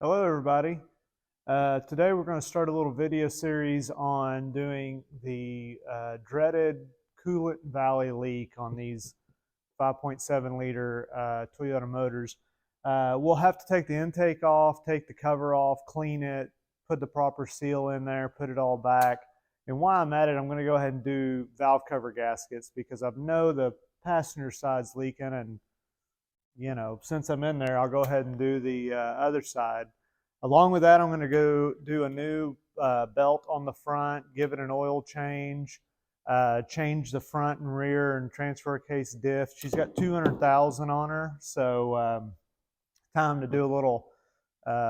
Hello everybody. Today we're going to start a little video series on doing the dreaded coolant valley leak on these 5.7 liter Toyota motors. We'll have to take the intake off, take the cover off, clean it, put the proper seal in there, put it all back. And while I'm at it, I'm going to go ahead and do valve cover gaskets because I know the passenger side's leaking, and since I'm in there, I'll go ahead and do the other side. Along with that, I'm going to go do a new belt on the front, give it an oil change, change the front and rear and transfer case diff. She's got 200,000 on her, so time to do a little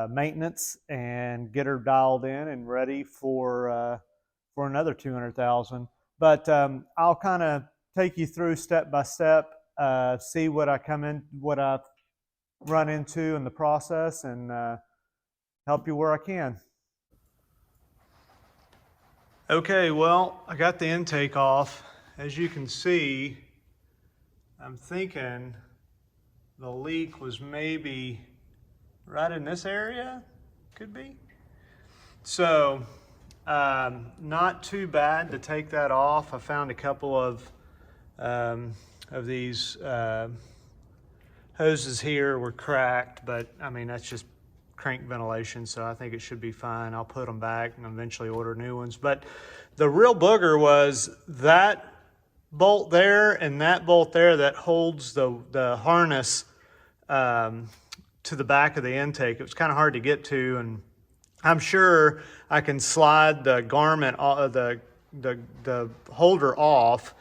maintenance and get her dialed in and ready for another 200,000. But I'll kind of take you through step by step, see what I run into in the process, and help you where I can. Okay, well, I got the intake off. As you can see, I'm thinking the leak was maybe right in this area, could be. So, not too bad to take that off. I found a couple of these hoses here were cracked, but I mean, that's just crank ventilation, so I think it should be fine. I'll put them back and eventually order new ones. But the real booger was that bolt there and that bolt there that holds the harness to the back of the intake. It was kind of hard to get to, and I'm sure I can slide the garment, the holder off,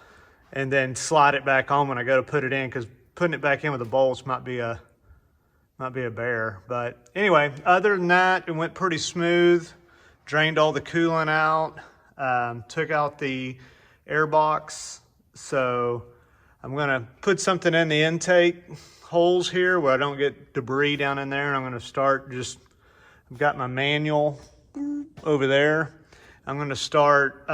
and then slide it back on when I go to put it in, because putting it back in with the bolts might be a bear. But anyway, other than that, it went pretty smooth. Drained all the coolant out, took out the air box. So I'm gonna put something in the intake holes here where I don't get debris down in there. And I'm gonna start I've got my manual over there. I'm gonna start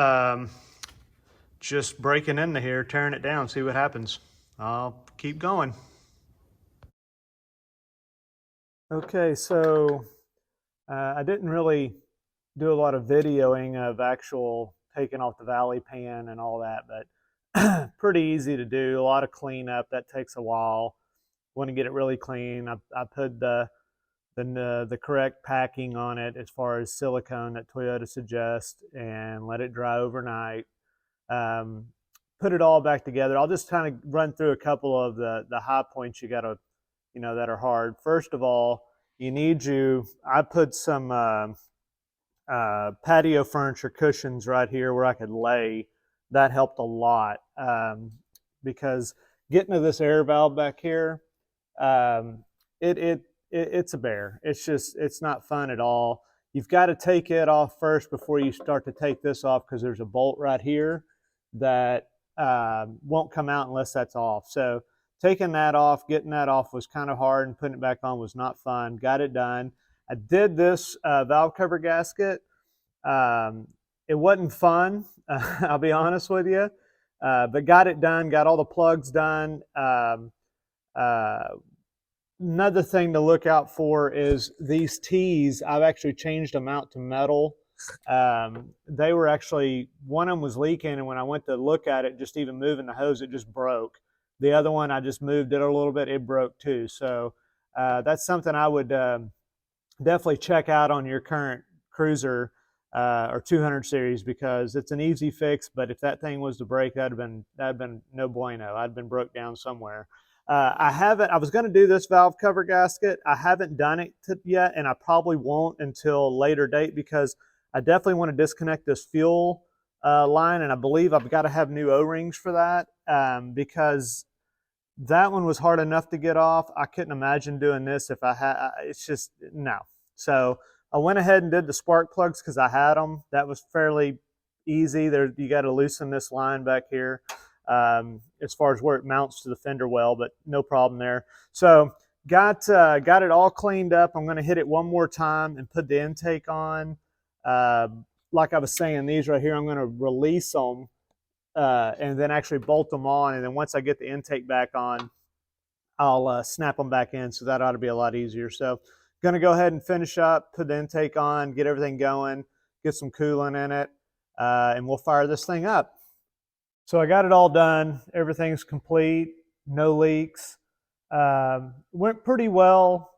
just breaking into here, tearing it down, see what happens. I'll keep going. Okay, so I didn't really do a lot of videoing of actual taking off the valley pan and all that, but pretty easy to do. A lot of cleanup, that takes a while. Want to get it really clean. I put the correct packing on it as far as silicone that Toyota suggests, and let it dry overnight. Put it all back together. I'll just kind of run through a couple of the high points you got to, that are hard. First of all, I put some patio furniture cushions right here where I could lay. That helped a lot, because getting to this air valve back here, it's a bear. It's not fun at all. You've got to take it off first before you start to take this off, because there's a bolt right here that won't come out unless that's off. So taking that off, getting that off was kind of hard, and putting it back on was not fun. Got it done. I did this valve cover gasket. It wasn't fun, I'll be honest with you, but got it done, got all the plugs done. Another thing to look out for is these T's. I've actually changed them out to metal. They were actually, one of them was leaking, and when I went to look at it, just even moving the hose, it just broke. The other one, I just moved it a little bit, it broke too. So that's something I would definitely check out on your current Cruiser or 200 series, because it's an easy fix. But if that thing was to break, that'd have been no bueno. I'd been broke down somewhere. I was going to do this valve cover gasket. I haven't done it yet, and I probably won't until a later date, because I definitely want to disconnect this fuel line, and I believe I've got to have new O-rings for that, because that one was hard enough to get off. I couldn't imagine doing this if I had. It's just no. So I went ahead and did the spark plugs because I had them. That was fairly easy. You got to loosen this line back here as far as where it mounts to the fender well, but no problem there. So got it all cleaned up. I'm going to hit it one more time and put the intake on. Like I was saying, these right here, I'm going to release them and then actually bolt them on. And then once I get the intake back on, I'll snap them back in. So that ought to be a lot easier. So going to go ahead and finish up, put the intake on, get everything going, get some coolant in it, and we'll fire this thing up. So I got it all done. Everything's complete, no leaks. Went pretty well.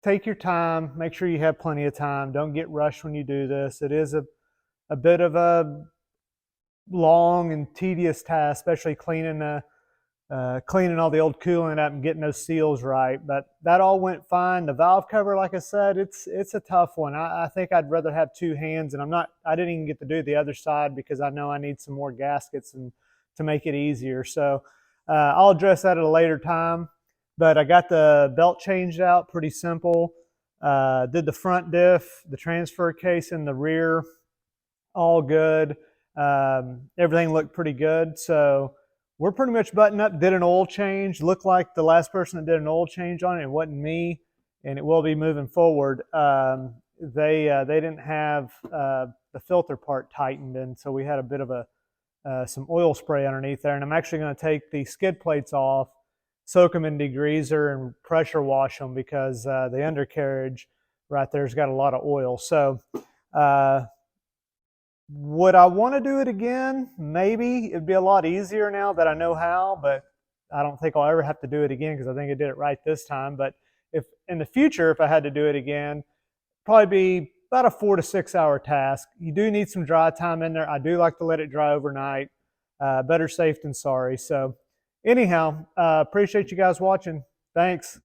Take your time. Make sure you have plenty of time. Don't get rushed when you do this. It is a bit of a long and tedious task, especially cleaning all the old coolant up and getting those seals right. But that all went fine. The valve cover, like I said, it's a tough one. I think I'd rather have two hands, and I didn't even get to do the other side because I know I need some more gaskets and to make it easier. So I'll address that at a later time. But I got the belt changed out, pretty simple. Did the front diff, the transfer case in the rear, all good. Everything looked pretty good. So we're pretty much buttoned up. Did an oil change. Looked like the last person that did an oil change on it. It wasn't me, and it will be moving forward. They didn't have the filter part tightened, and so we had a bit of some oil spray underneath there. And I'm actually going to take the skid plates off, soak them in degreaser, and pressure wash them because the undercarriage right there's got a lot of oil. So would I want to do it again? Maybe. It'd be a lot easier now that I know how, but I don't think I'll ever have to do it again because I think I did it right this time. But if in the future, if I had to do it again, probably be about a 4 to 6 hour task. You do need some dry time in there. I do like to let it dry overnight. Better safe than sorry. So anyhow, appreciate you guys watching. Thanks.